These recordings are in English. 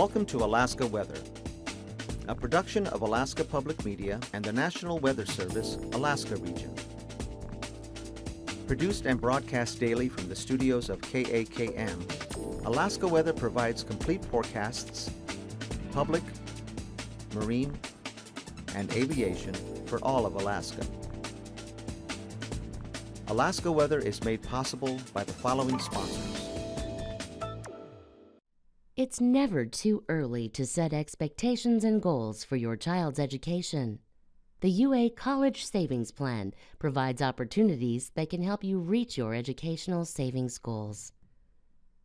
Welcome to Alaska Weather, a production of Alaska Public Media and the National Weather Service, Alaska Region. Produced and broadcast daily from the studios of KAKM, Alaska Weather provides complete forecasts, public, marine, and aviation for all of Alaska. Alaska Weather is made possible by the following sponsors. It's never too early to set expectations and goals for your child's education. The UA College Savings Plan provides opportunities that can help you reach your educational savings goals.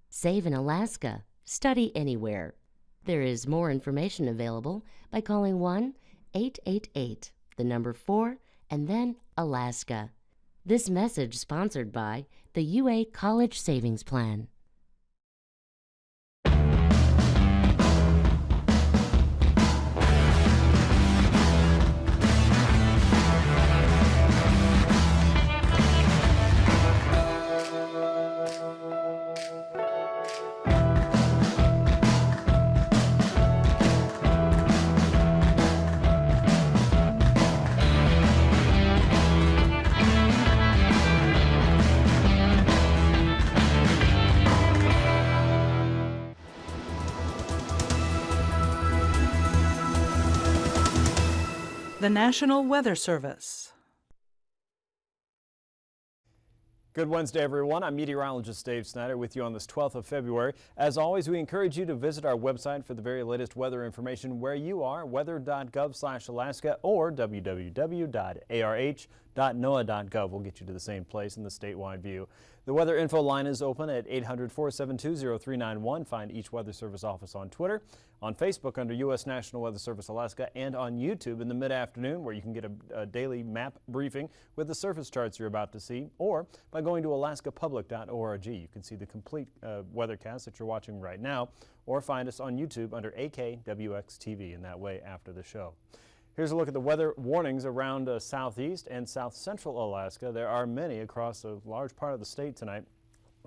Save in Alaska. Study anywhere. There is more information available by calling 1-888, the number 4, and then Alaska. This message sponsored by the UA College Savings Plan. The National Weather Service. Good Wednesday, everyone. I'm meteorologist Dave Snider with you on this 12th of February. As always, we encourage you to visit our website for the very latest weather information where you are, weather.gov/Alaska or www.arh.noaa.gov will get you to the same place in the statewide view. The weather info line is open at 800-472-0391. Find each Weather Service office on Twitter, on Facebook under U.S. National Weather Service Alaska, and on YouTube in the mid-afternoon where you can get a daily map briefing with the surface charts you're about to see, or by going to alaskapublic.org. You can see the complete weathercast that you're watching right now, or find us on YouTube under AKWX-TV, in that way after the show. Here's a look at the weather warnings around southeast and south central Alaska. There are many across a large part of the state tonight.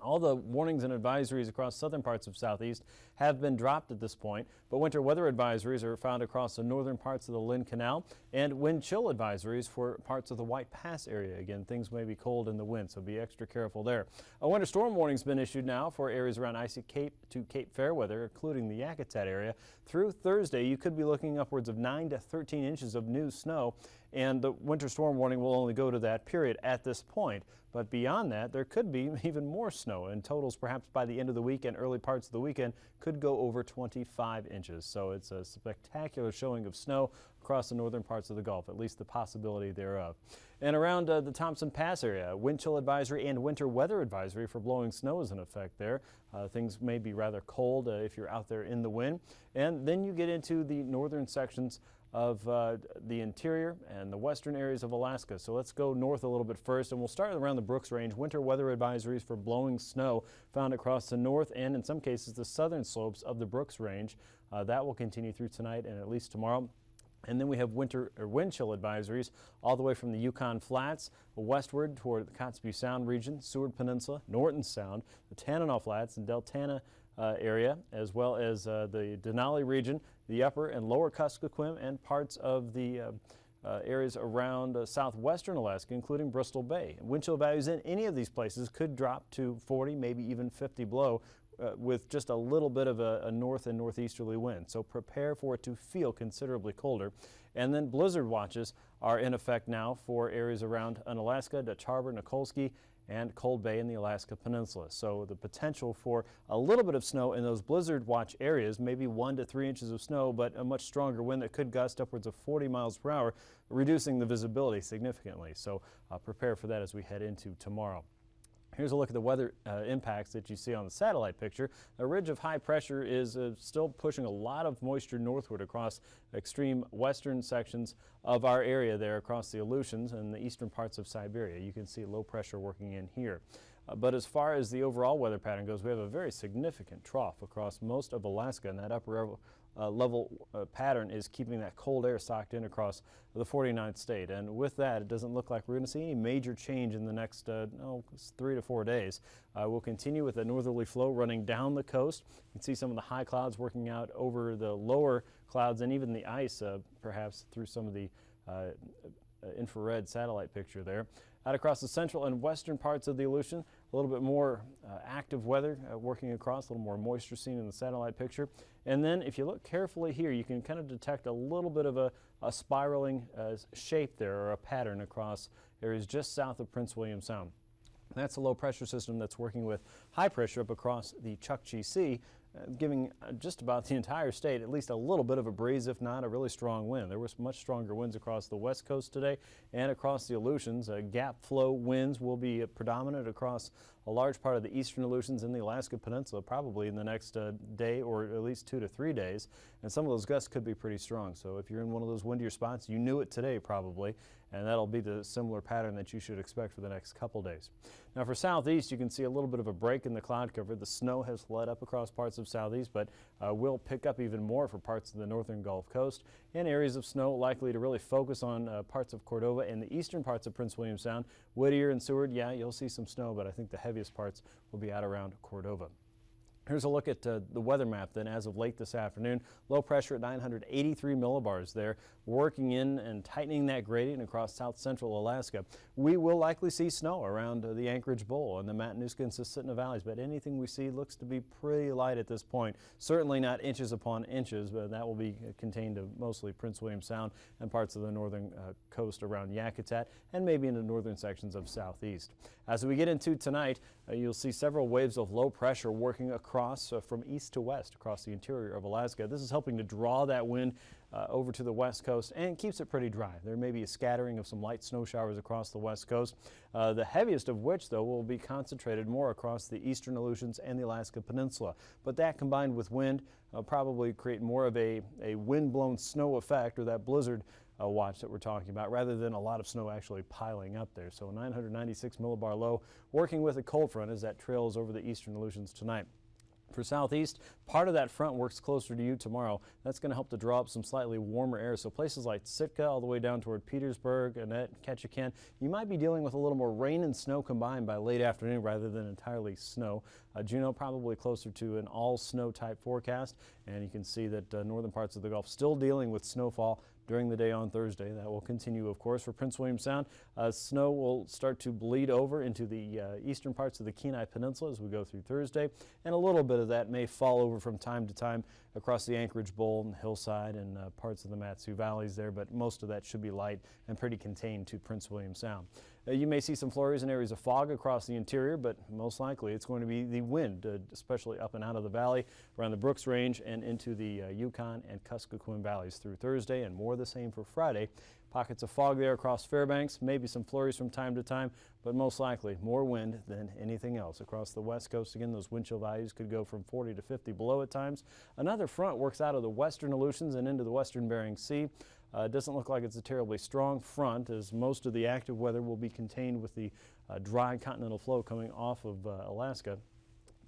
All the warnings and advisories across southern parts of southeast have been dropped at this point, but winter weather advisories are found across the northern parts of the Lynn Canal, and wind chill advisories for parts of the White Pass area. Again, things may be cold in the wind, so be extra careful there. A winter storm warning has been issued now for areas around Icy Cape to Cape Fairweather, including the Yakutat area. Through Thursday, you could be looking upwards of 9 to 13 inches of new snow, and the winter storm warning will only go to that period at this point. But beyond that, there could be even more snow, and totals perhaps by the end of the week and early parts of the weekend could go over 25 inches. So it's a spectacular showing of snow across the northern parts of the Gulf, at least the possibility thereof. And around the Thompson Pass area, wind chill advisory and winter weather advisory for blowing snow is in effect there. Things may be rather cold if you're out there in the wind. And then you get into the northern sections of the interior and the western areas of Alaska. So let's go north a little bit first, and we'll start around the Brooks Range. Winter weather advisories for blowing snow found across the north and in some cases the southern slopes of the Brooks Range. That will continue through tonight and at least tomorrow. And then we have wind chill advisories all the way from the Yukon Flats westward toward the Kotzebue Sound region, Seward Peninsula, Norton Sound, the Tanana Flats and Deltana area, as well as the Denali region, the upper and lower Kuskokwim, and parts of the areas around southwestern Alaska, including Bristol Bay. Wind chill values in any of these places could drop to 40, maybe even 50 below, with just a little bit of a north and northeasterly wind. So prepare for it to feel considerably colder. And then blizzard watches are in effect now for areas around Unalaska, Dutch Harbor, Nikolsky, and Cold Bay in the Alaska Peninsula. So the potential for a little bit of snow in those blizzard watch areas, maybe 1 to 3 inches of snow, but a much stronger wind that could gust upwards of 40 miles per hour, reducing the visibility significantly. So prepare for that as we head into tomorrow. Here's a look at the weather impacts that you see on the satellite picture. A ridge of high pressure is still pushing a lot of moisture northward across extreme western sections of our area there across the Aleutians and the eastern parts of Siberia. You can see low pressure working in here. But as far as the overall weather pattern goes, we have a very significant trough across most of Alaska in that upper level pattern is keeping that cold air socked in across the 49th state. And with that, it doesn't look like we're going to see any major change in the next 3 to 4 days. We'll continue with a northerly flow running down the coast. You can see some of the high clouds working out over the lower clouds and even the ice perhaps through some of the infrared satellite picture there. Out across the central and western parts of the Aleutian, a little bit more active weather working across, a little more moisture seen in the satellite picture. And then if you look carefully here, you can kind of detect a little bit of a spiraling shape there, or a pattern across areas just south of Prince William Sound. That's a low pressure system that's working with high pressure up across the Chukchi Sea, giving just about the entire state at least a little bit of a breeze, if not a really strong wind. There was much stronger winds across the west coast today and across the Aleutians. Gap flow winds will be predominant across a large part of the eastern Aleutians and the Alaska Peninsula probably in the next day or at least 2 to 3 days. And some of those gusts could be pretty strong. So if you're in one of those windier spots, you knew it today probably, and that'll be the similar pattern that you should expect for the next couple days. Now for southeast, you can see a little bit of a break in the cloud cover. The snow has let up across parts of southeast, but will pick up even more for parts of the northern Gulf Coast, and areas of snow likely to really focus on parts of Cordova and the eastern parts of Prince William Sound. Whittier and Seward, yeah, you'll see some snow, but I think the heaviest parts will be out around Cordova. Here's a look at the weather map then as of late this afternoon. Low pressure at 983 millibars there, working in and tightening that gradient across south central Alaska. We will likely see snow around the Anchorage Bowl and the Matanuska and Susitna valleys, but anything we see looks to be pretty light at this point. Certainly not inches upon inches, but that will be contained to mostly Prince William Sound and parts of the northern coast around Yakutat and maybe into northern sections of southeast. As we get into tonight, you'll see several waves of low pressure working across from east to west across the interior of Alaska. This is helping to draw that wind over to the west coast and keeps it pretty dry. There may be a scattering of some light snow showers across the west coast, the heaviest of which though will be concentrated more across the eastern Aleutians and the Alaska Peninsula. But that combined with wind probably create more of a wind-blown snow effect, or that blizzard watch that we're talking about, rather than a lot of snow actually piling up there. So 996 millibar low working with a cold front as that trails over the eastern Aleutians tonight. For southeast, part of that front works closer to you tomorrow. That's going to help to draw up some slightly warmer air. So places like Sitka all the way down toward Petersburg, Annette, Ketchikan, you might be dealing with a little more rain and snow combined by late afternoon rather than entirely snow. Juneau probably closer to an all snow type forecast, and you can see that northern parts of the Gulf still dealing with snowfall during the day on Thursday. That will continue, of course, for Prince William Sound. Snow will start to bleed over into the eastern parts of the Kenai Peninsula as we go through Thursday, and a little bit of that may fall over from time to time across the Anchorage Bowl and hillside and parts of the Mat-Su valleys there, but most of that should be light and pretty contained to Prince William Sound. You may see some flurries and areas of fog across the interior, but most likely it's going to be the wind, especially up and out of the valley around the Brooks Range and into the Yukon and Kuskokwim valleys through Thursday, and more the same for Friday. Pockets of fog there across Fairbanks, maybe some flurries from time to time, but most likely more wind than anything else. Across the west coast, again, those wind chill values could go from 40 to 50 below at times. Another front works out of the western Aleutians and into the western Bering Sea. It doesn't look like it's a terribly strong front, as most of the active weather will be contained with the dry continental flow coming off of Alaska.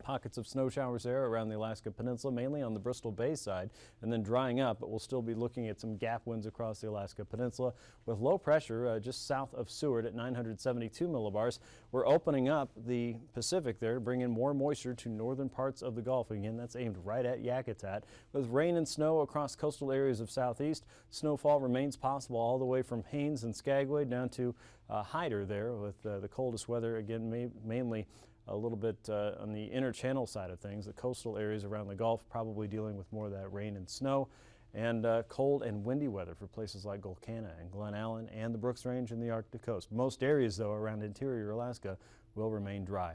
Pockets of snow showers there around the Alaska Peninsula, mainly on the Bristol Bay side, and then drying up, but we'll still be looking at some gap winds across the Alaska Peninsula with low pressure just south of Seward at 972 millibars. We're opening up the Pacific there to bring in more moisture to northern parts of the Gulf. Again, that's aimed right at Yakutat. With rain and snow across coastal areas of southeast, snowfall remains possible all the way from Haines and Skagway down to Hyder there, with the coldest weather, again, mainly a little bit on the inner channel side of things. The coastal areas around the Gulf probably dealing with more of that rain and snow, and cold and windy weather for places like Golcana and Glen Allen and the Brooks Range and the Arctic coast. Most areas, though, around interior Alaska will remain dry.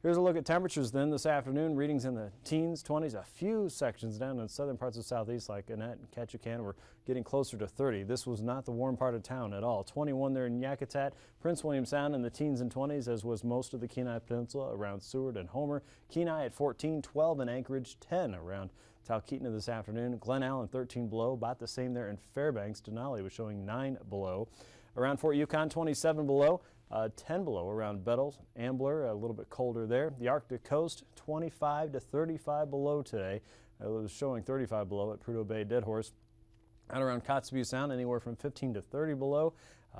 Here's a look at temperatures then this afternoon. Readings in the teens, 20s, a few sections down in southern parts of southeast like Annette and Ketchikan were getting closer to 30. This was not the warm part of town at all. 21 there in Yakutat, Prince William Sound in the teens and 20s, as was most of the Kenai Peninsula around Seward and Homer. Kenai at 14, 12 in Anchorage, 10 around Talkeetna this afternoon. Glen Allen 13 below, about the same there in Fairbanks. Denali was showing 9 below. Around Fort Yukon, 27 below. 10 below around Bettles, Ambler, a little bit colder there. The Arctic coast, 25 to 35 below today. It was showing 35 below at Prudhoe Bay, Dead Horse. Out around Kotzebue Sound, anywhere from 15 to 30 below.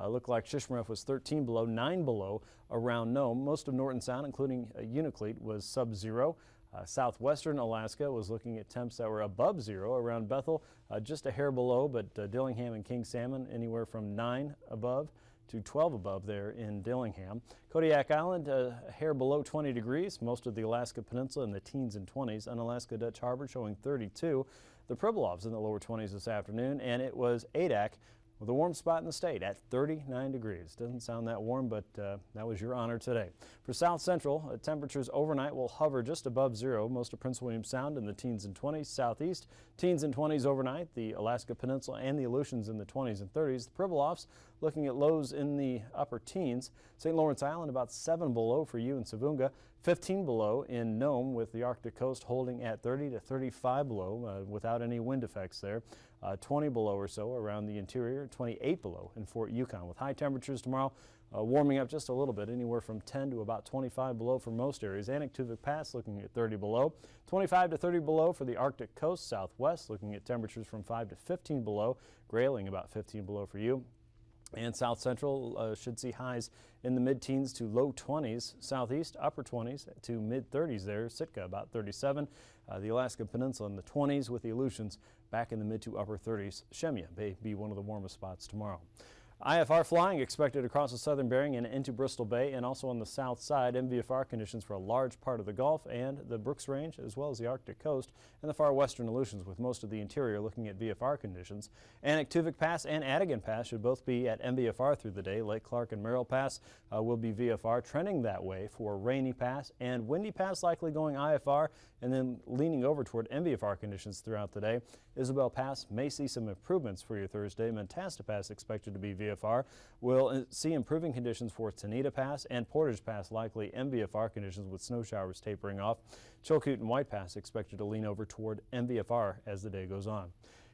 Looked like Shishmaref was 13 below, 9 below around Nome. Most of Norton Sound, including Unalakleet, was sub-zero. Southwestern Alaska was looking at temps that were above zero. Around Bethel, just a hair below, but Dillingham and King Salmon anywhere from 9 above to 12 above there in Dillingham. Kodiak Island, a hair below 20 degrees. Most of the Alaska Peninsula in the teens and 20s. Unalaska Dutch Harbor showing 32. The Pribilofs in the lower 20s this afternoon, and it was Adak with a warm spot in the state at 39 degrees. Doesn't sound that warm, but that was your honor today. For South Central, temperatures overnight will hover just above zero. Most of Prince William Sound in the teens and 20s. Southeast, teens and 20s overnight. The Alaska Peninsula and the Aleutians in the 20s and 30s. The Pribilofs looking at lows in the upper teens. St. Lawrence Island about 7 below for you in Savunga. 15 below in Nome, with the Arctic coast holding at 30 to 35 below without any wind effects there. 20 below or so around the interior, 28 below in Fort Yukon, with high temperatures tomorrow warming up just a little bit, anywhere from 10 to about 25 below for most areas. Anaktuvuk Pass looking at 30 below, 25 to 30 below for the Arctic coast. Southwest looking at temperatures from 5 to 15 below, Grayling about 15 below for you. And South Central should see highs in the mid-teens to low 20s. Southeast, upper 20s to mid-30s there. Sitka about 37. The Alaska Peninsula in the 20s, with the Aleutians back in the mid to upper 30s. Shemya may be one of the warmest spots tomorrow. IFR flying expected across the southern Bering and into Bristol Bay, and also on the south side. MVFR conditions for a large part of the Gulf and the Brooks Range, as well as the Arctic coast and the far western Aleutians, with most of the interior looking at VFR conditions. Anaktuvuk Pass and Adigan Pass should both be at MVFR through the day. Lake Clark and Merrill Pass will be VFR, trending that way for Rainy Pass, and Windy Pass likely going IFR and then leaning over toward MVFR conditions throughout the day. Isabel Pass may see some improvements for your Thursday. Mentasta Pass expected to be VFR. We'll see improving conditions for Tanita Pass and Portage Pass, likely MVFR conditions with snow showers tapering off. Chilkoot and White Pass expected to lean over toward MVFR as the day goes on.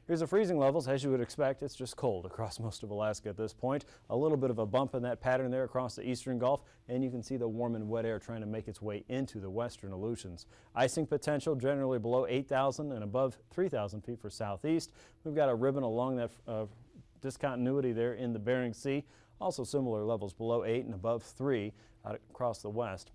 Here's the freezing levels. As you would expect, it's just cold across most of Alaska at this point. A little bit of a bump in that pattern there across the eastern Gulf, and you can see the warm and wet air trying to make its way into the western Aleutians. Icing potential generally below 8,000 and above 3,000 feet for southeast. We've got a ribbon along that discontinuity there in the Bering Sea. Also similar levels below 8 and above 3 out across the west.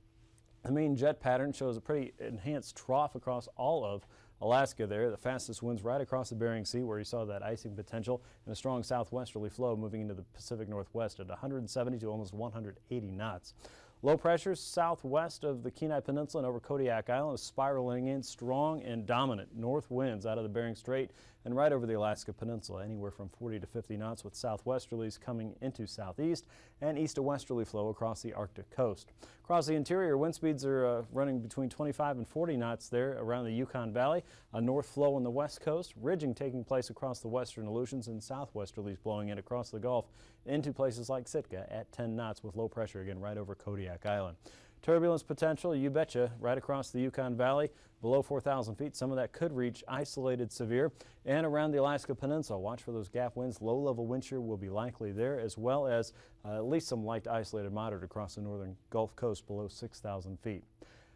The main jet pattern shows a pretty enhanced trough across all of Alaska there. The fastest winds right across the Bering Sea, where you saw that icing potential, and a strong southwesterly flow moving into the Pacific Northwest at 170 to almost 180 knots. Low pressure southwest of the Kenai Peninsula and over Kodiak Island is spiraling in. Strong and dominant north winds out of the Bering Strait and right over the Alaska Peninsula, anywhere from 40 to 50 knots, with southwesterlies coming into southeast and east to westerly flow across the Arctic coast. Across the interior, wind speeds are running between 25 and 40 knots there around the Yukon Valley. A north flow on the west coast, ridging taking place across the western Aleutians, and southwesterlies blowing in across the Gulf into places like Sitka at 10 knots, with low pressure again right over Kodiak Island. Turbulence potential, you betcha, right across the Yukon Valley, below 4,000 feet. Some of that could reach isolated severe. And around the Alaska Peninsula, watch for those gap winds. Low-level wind shear will be likely there, as well as at least some light to isolated moderate across the northern Gulf Coast below 6,000 feet.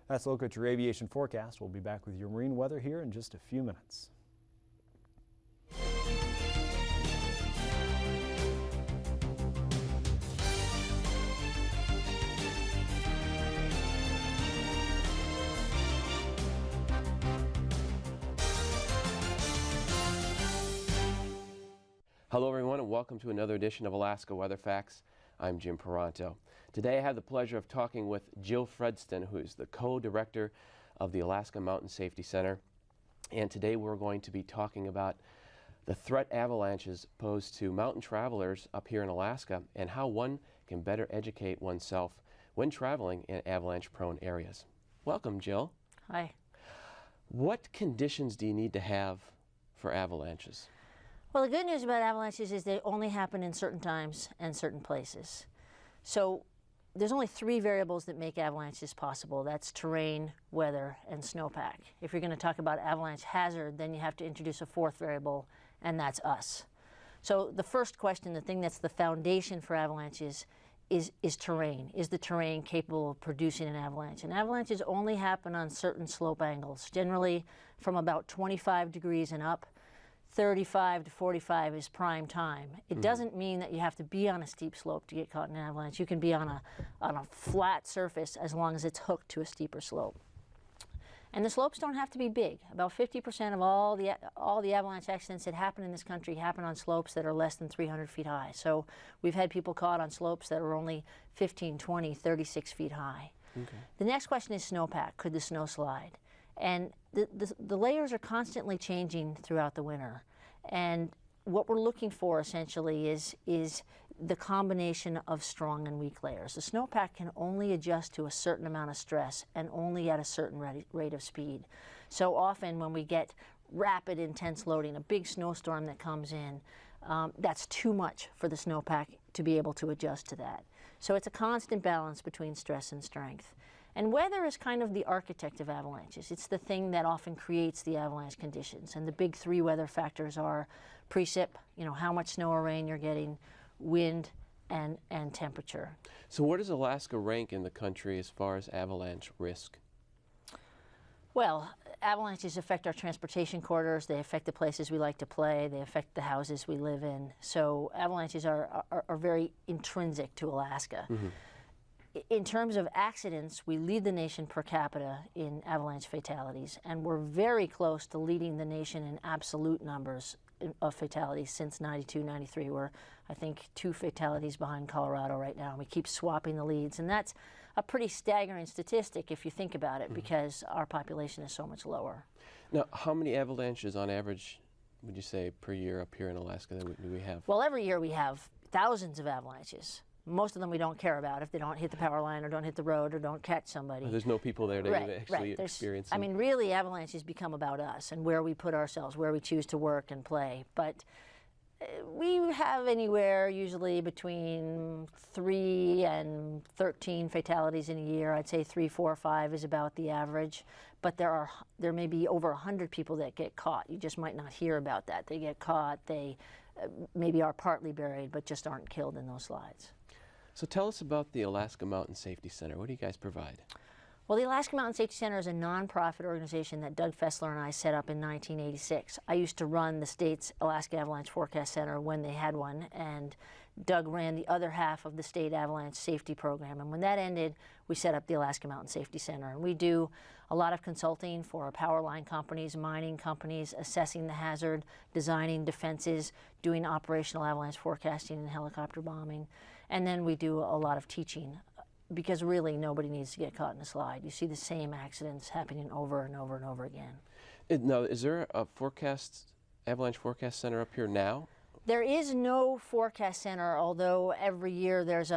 That's a look at your aviation forecast. We'll be back with your marine weather here in just a few minutes. Hello everyone, and welcome to another edition of Alaska Weather Facts. I'm Jim Peranto. Today I have the pleasure of talking with Jill Fredston, who is the co-director of the Alaska Mountain Safety Center. And today we're going to be talking about the threat avalanches pose to mountain travelers up here in Alaska and how one can better educate oneself when traveling in avalanche-prone areas. Welcome, Jill. Hi. What conditions do you need to have for avalanches? Well, the good news about avalanches is they only happen in certain times and certain places. So there's only 3 variables that make avalanches possible. That's terrain, weather, and snowpack. If you're going to talk about avalanche hazard, then you have to introduce a 4th variable, and that's us. So the first question, the thing that's the foundation for avalanches, is terrain. Is the terrain capable of producing an avalanche? And avalanches only happen on certain slope angles, generally from about 25 degrees and up. 35 to 45 is prime time. It doesn't mean that you have to be on a steep slope to get caught in an avalanche. You can be on a flat surface as long as it's hooked to a steeper slope. And the slopes don't have to be big. About 50% of all the avalanche accidents that happen in this country happen on slopes that are less than 300 feet high. So we've had people caught on slopes that are only 15, 20, 36 feet high. Okay. The next question is snowpack. Could the snow slide? And the layers are constantly changing throughout the winter. And what we're looking for essentially is the combination of strong and weak layers. The snowpack can only adjust to a certain amount of stress and only at a certain rate of speed. So often when we get rapid, intense loading, a big snowstorm that comes in, that's too much for the snowpack to be able to adjust to that. So it's a constant balance between stress and strength. And weather is kind of the architect of avalanches. It's the thing that often creates the avalanche conditions. And the big three weather factors are precip, how much snow or rain you're getting, wind, and temperature. So where does Alaska rank in the country as far as avalanche risk? Well, avalanches affect our transportation corridors. They affect the places we like to play. They affect the houses we live in. So avalanches are very intrinsic to Alaska. Mm-hmm. In terms of accidents, we lead the nation per capita in avalanche fatalities, and we're very close to leading the nation in absolute numbers of fatalities since 92, 93. We're, I think, 2 fatalities behind Colorado right now. We keep swapping the leads, and that's a pretty staggering statistic if you think about it, because our population is so much lower. Now, how many avalanches on average would you say per year up here in Alaska do we have? Well, every year we have thousands of avalanches. Most of them we don't care about if they don't hit the power line or don't hit the road or don't catch somebody. There's no people there to actually experience them. I mean, really, avalanches become about us and where we put ourselves, where we choose to work and play. But we have anywhere usually between 3 and 13 fatalities in a year. I'd say 3, 4, 5 is about the average. But there may be over 100 people that get caught. You just might not hear about that. They get caught. They maybe are partly buried, but just aren't killed in those slides. So tell us about the Alaska Mountain Safety Center. What do you guys provide? Well, the Alaska Mountain Safety Center is a nonprofit organization that Doug Fessler and I set up in 1986. I used to run the state's Alaska Avalanche Forecast Center when they had one, and Doug ran the other half of the state avalanche safety program. And when that ended, we set up the Alaska Mountain Safety Center. And we do a lot of consulting for power line companies, mining companies, assessing the hazard, designing defenses, doing operational avalanche forecasting and helicopter bombing. And then we do a lot of teaching, because really nobody needs to get caught in a slide. You see the same accidents happening over and over and over again. Now, is there a avalanche forecast center up here now? There is no forecast center, although every year there's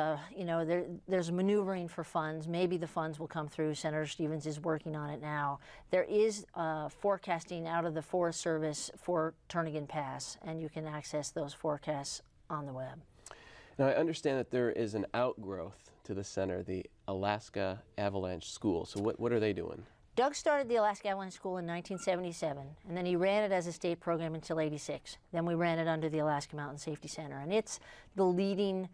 there's maneuvering for funds. Maybe the funds will come through. Senator Stevens is working on it now. There is forecasting out of the Forest Service for Turnagain Pass, and you can access those forecasts on the web. Now, I understand that there is an outgrowth to the center, the Alaska Avalanche School. So what are they doing? Doug started the Alaska Avalanche School in 1977, and then he ran it as a state program until '86. Then we ran it under the Alaska Mountain Safety Center, and it's the leading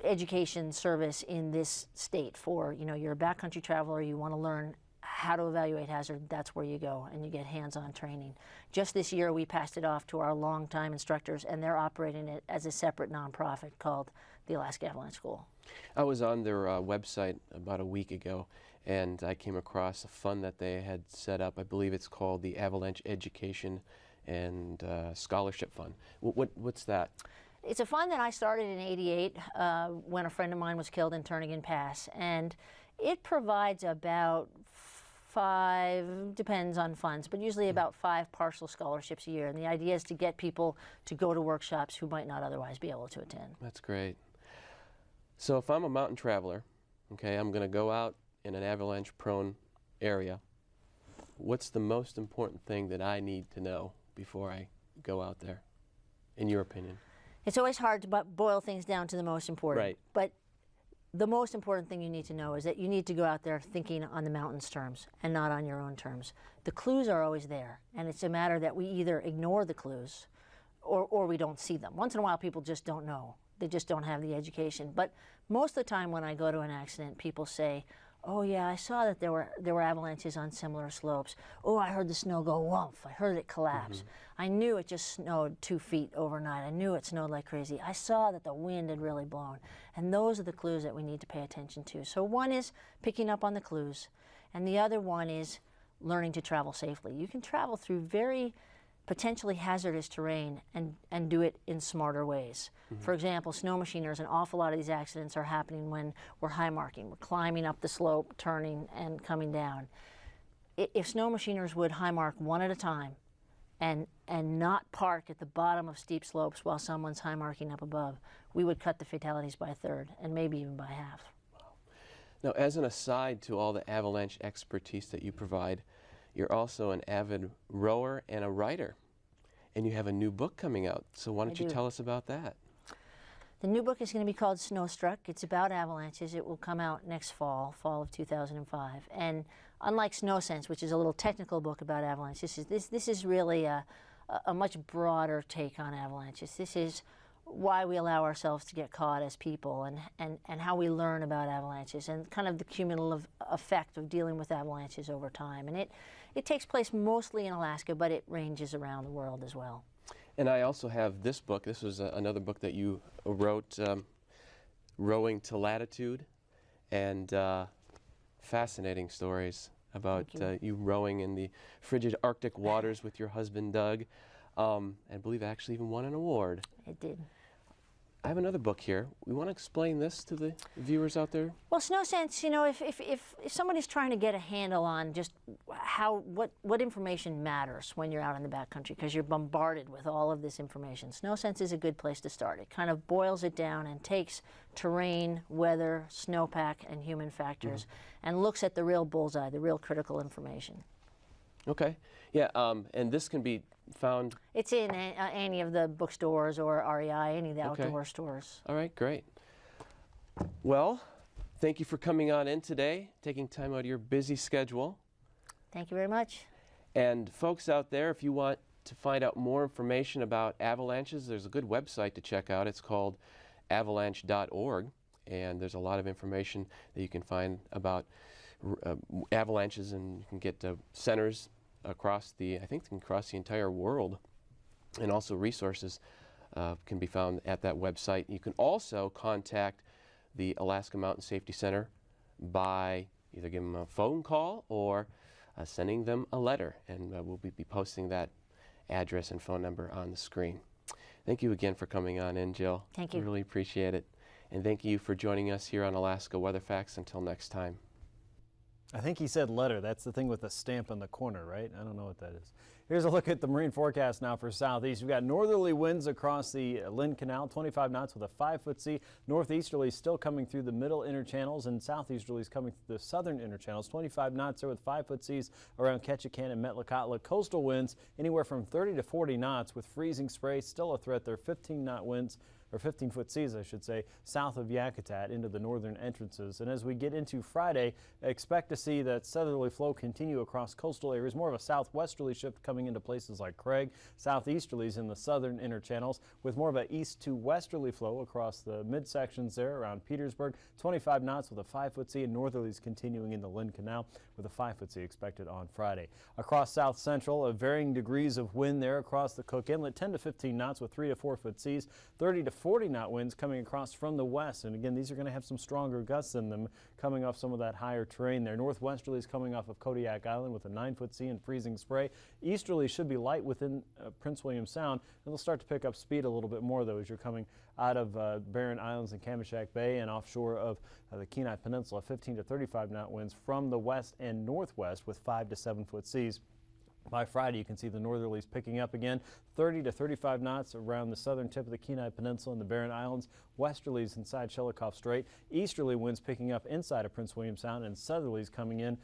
education service in this state for, you're a backcountry traveler, you want to learn how to evaluate hazard, that's where you go, and you get hands-on training. Just this year, we passed it off to our longtime instructors, and they're operating it as a separate nonprofit called the Alaska Avalanche School. I was on their website about a week ago, and I came across a fund that they had set up. I believe it's called the Avalanche Education and Scholarship Fund. What's that? It's a fund that I started in '88 when a friend of mine was killed in Turnagain Pass, and it provides about 5, depends on funds, but usually about 5 partial scholarships a year. And the idea is to get people to go to workshops who might not otherwise be able to attend. That's great. So if I'm a mountain traveler, okay, I'm going to go out in an avalanche-prone area, what's the most important thing that I need to know before I go out there, in your opinion? It's always hard to boil things down to the most important. Right. But the most important thing you need to know is that you need to go out there thinking on the mountain's terms and not on your own terms. The clues are always there, and it's a matter that we either ignore the clues or we don't see them. Once in a while, people just don't know. They just don't have the education. But most of the time when I go to an accident, people say, oh yeah, I saw that there were avalanches on similar slopes. Oh, I heard the snow go whoomph. I heard it collapse. I knew it just snowed 2 feet overnight. I knew it snowed like crazy. I saw that the wind had really blown. And those are the clues that we need to pay attention to. So one is picking up on the clues, and the other one is learning to travel safely. You can travel through very potentially hazardous terrain and do it in smarter ways. For example, snow machiners, an awful lot of these accidents are happening when we're high marking. We're climbing up the slope, turning, and coming down. If snow machiners would high mark one at a time and not park at the bottom of steep slopes while someone's high marking up above, we would cut the fatalities by a third and maybe even by half. Now, as an aside to all the avalanche expertise that you provide, you're also an avid rower and a writer, and you have a new book coming out. So why don't you tell us about that? The new book is going to be called Snowstruck. It's about avalanches. It will come out next fall of 2005. And unlike Snow Sense, which is a little technical book about avalanches, this is really a much broader take on avalanches. This is why we allow ourselves to get caught as people, and how we learn about avalanches, and kind of the cumulative effect of dealing with avalanches over time. And it takes place mostly in Alaska, but it ranges around the world as well. And I also have this book. This was another book that you wrote, Rowing to Latitude, and fascinating stories about you rowing in the frigid Arctic waters with your husband, Doug. I believe I actually even won an award. It did. I have another book here. We want to explain this to the viewers out there? Well, Snow Sense, you know, if somebody's trying to get a handle on just what information matters when you're out in the backcountry, because you're bombarded with all of this information, Snow Sense is a good place to start. It kind of boils it down and takes terrain, weather, snowpack, and human factors, and looks at the real bullseye, the real critical information. Okay. Yeah, and this can be found? It's in any of the bookstores or REI, any of the outdoor stores. All right, great. Well, thank you for coming on in today, taking time out of your busy schedule. Thank you very much. And folks out there, if you want to find out more information about avalanches, there's a good website to check out. It's called avalanche.org, and there's a lot of information that you can find about avalanches, and you can get centers across the entire world, and also resources can be found at that website. You can also contact the Alaska Mountain Safety Center by either giving them a phone call or sending them a letter, and we'll be posting that address and phone number on the screen. Thank you again for coming on in, Jill. Thank you. I really appreciate it. And thank you for joining us here on Alaska Weather Facts. Until next time. I think he said letter. That's the thing with the stamp in the corner, right? I don't know what that is. Here's a look at the marine forecast now for southeast. We've got northerly winds across the Lynn Canal, 25 knots with a 5-foot sea. Northeasterlies still coming through the middle inner channels, and southeasterlies coming through the southern inner channels. 25 knots there with 5-foot seas around Ketchikan and Metlakatla. Coastal winds anywhere from 30 to 40 knots with freezing spray. Still a threat there. 15-knot winds, or 15-foot seas, I should say, south of Yakutat into the northern entrances. And as we get into Friday, expect to see that southerly flow continue across coastal areas. More of a southwesterly shift coming into places like Craig. Southeasterlies in the southern inner channels with more of an east to westerly flow across the midsections there around Petersburg. 25 knots with a 5-foot sea, and northerlies continuing in the Lynn Canal with a 5-foot sea expected on Friday. Across south central, varying degrees of wind there across the Cook Inlet. 10 to 15 knots with 3 to 4-foot seas. 30 to 40-knot winds coming across from the west, and again, these are going to have some stronger gusts in them coming off some of that higher terrain there. Northwesterlies coming off of Kodiak Island with a 9-foot sea and freezing spray. Easterlies should be light within Prince William Sound, and they'll start to pick up speed a little bit more though as you're coming out of Barren Islands and Kamishak Bay and offshore of the Kenai Peninsula. 15 to 35-knot winds from the west and northwest with 5 to 7-foot seas. By Friday, you can see the northerlies picking up again, 30 to 35 knots around the southern tip of the Kenai Peninsula and the Barren Islands, westerlies inside Shelikof Strait, easterly winds picking up inside of Prince William Sound, and southerlies coming in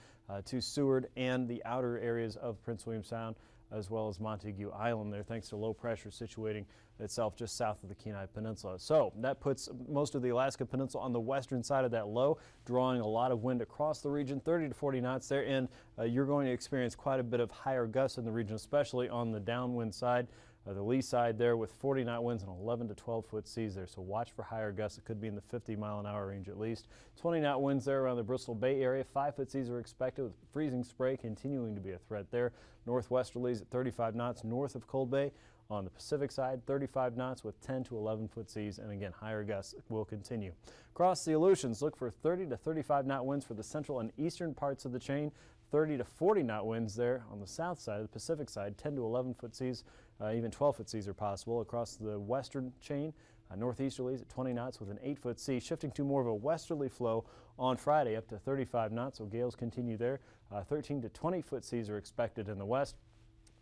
to Seward and the outer areas of Prince William Sound, as well as Montague Island there, thanks to low pressure situating itself just south of the Kenai Peninsula. So that puts most of the Alaska Peninsula on the western side of that low, drawing a lot of wind across the region, 30 to 40 knots there, and you're going to experience quite a bit of higher gusts in the region, especially on the downwind side. The lee side there with 40-knot winds and 11 to 12-foot seas there, so watch for higher gusts. It could be in the 50-mile-an-hour range at least. 20-knot winds there around the Bristol Bay area. 5-foot seas are expected with freezing spray continuing to be a threat there. Northwesterlies at 35 knots north of Cold Bay. On the Pacific side, 35 knots with 10 to 11-foot seas, and again, higher gusts will continue. Across the Aleutians, look for 30 to 35-knot winds for the central and eastern parts of the chain. 30 to 40-knot winds there on the south side, the Pacific side, 10 to 11-foot seas, even 12-foot seas are possible. Across the western chain, northeasterlies at 20 knots with an 8-foot sea, shifting to more of a westerly flow on Friday up to 35 knots, so gales continue there. 13 to 20-foot seas are expected in the west.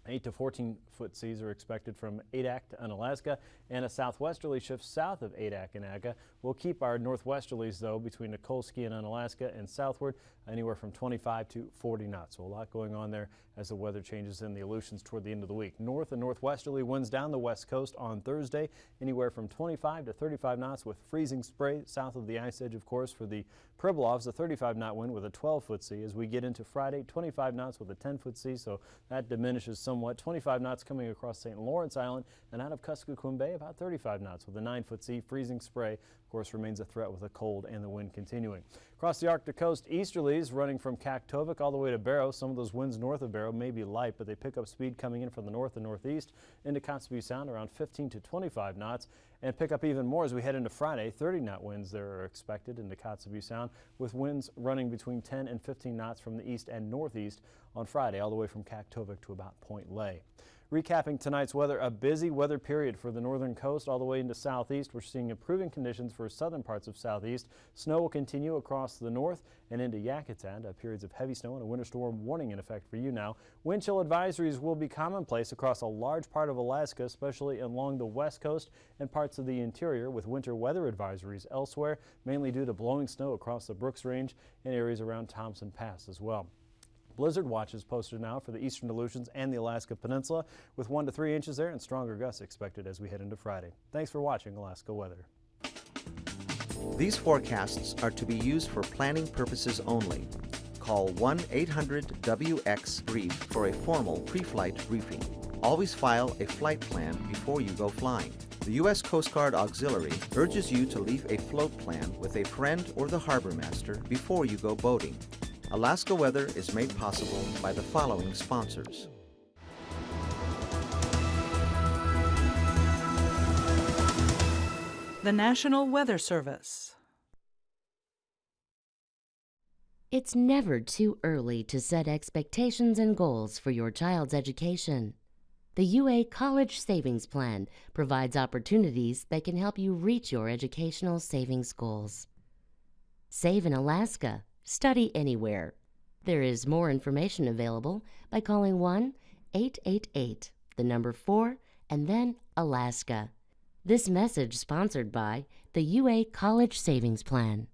8 to 14-foot seas are expected from Adak to Unalaska, and a southwesterly shift south of Adak and Aga. We'll keep our northwesterlies, though, between Nikolsky and Unalaska and southward, anywhere from 25 to 40 knots. So a lot going on there as the weather changes in the Aleutians toward the end of the week. North and northwesterly winds down the west coast on Thursday, anywhere from 25 to 35 knots with freezing spray south of the ice edge, of course, for the Pribilovs, a 35-knot wind with a 12-foot sea. As we get into Friday, 25 knots with a 10-foot sea, so that diminishes somewhat. 25 knots coming across St. Lawrence Island, and out of Kuskokwim Bay, about 35 knots with a 9-foot sea. Freezing spray, of course, remains a threat with the cold and the wind continuing. Across the Arctic coast, easterlies running from Kaktovik all the way to Barrow. Some of those winds north of Barrow may be light, but they pick up speed coming in from the north and northeast into Kotzebue Sound around 15 to 25 knots, and pick up even more as we head into Friday. 30-knot winds there are expected into Kotzebue Sound, with winds running between 10 and 15 knots from the east and northeast on Friday, all the way from Kaktovik to about Point Lay. Recapping tonight's weather, a busy weather period for the northern coast all the way into southeast. We're seeing improving conditions for southern parts of southeast. Snow will continue across the north and into Yakutat. Periods of heavy snow and a winter storm warning in effect for you now. Wind chill advisories will be commonplace across a large part of Alaska, especially along the west coast and parts of the interior, with winter weather advisories elsewhere, mainly due to blowing snow across the Brooks Range and areas around Thompson Pass as well. Blizzard watches posted now for the eastern Aleutians and the Alaska Peninsula, with 1 to 3 inches there and stronger gusts expected as we head into Friday. Thanks for watching Alaska Weather. These forecasts are to be used for planning purposes only. Call 1-800-WX-BRIEF for a formal pre-flight briefing. Always file a flight plan before you go flying. The U.S. Coast Guard Auxiliary urges you to leave a float plan with a friend or the harbor master before you go boating. Alaska Weather is made possible by the following sponsors. The National Weather Service. It's never too early to set expectations and goals for your child's education. The UA College Savings Plan provides opportunities that can help you reach your educational savings goals. Save in Alaska. Study anywhere. There is more information available by calling 1-888, the number 4, and then Alaska. This message sponsored by the UA College Savings Plan.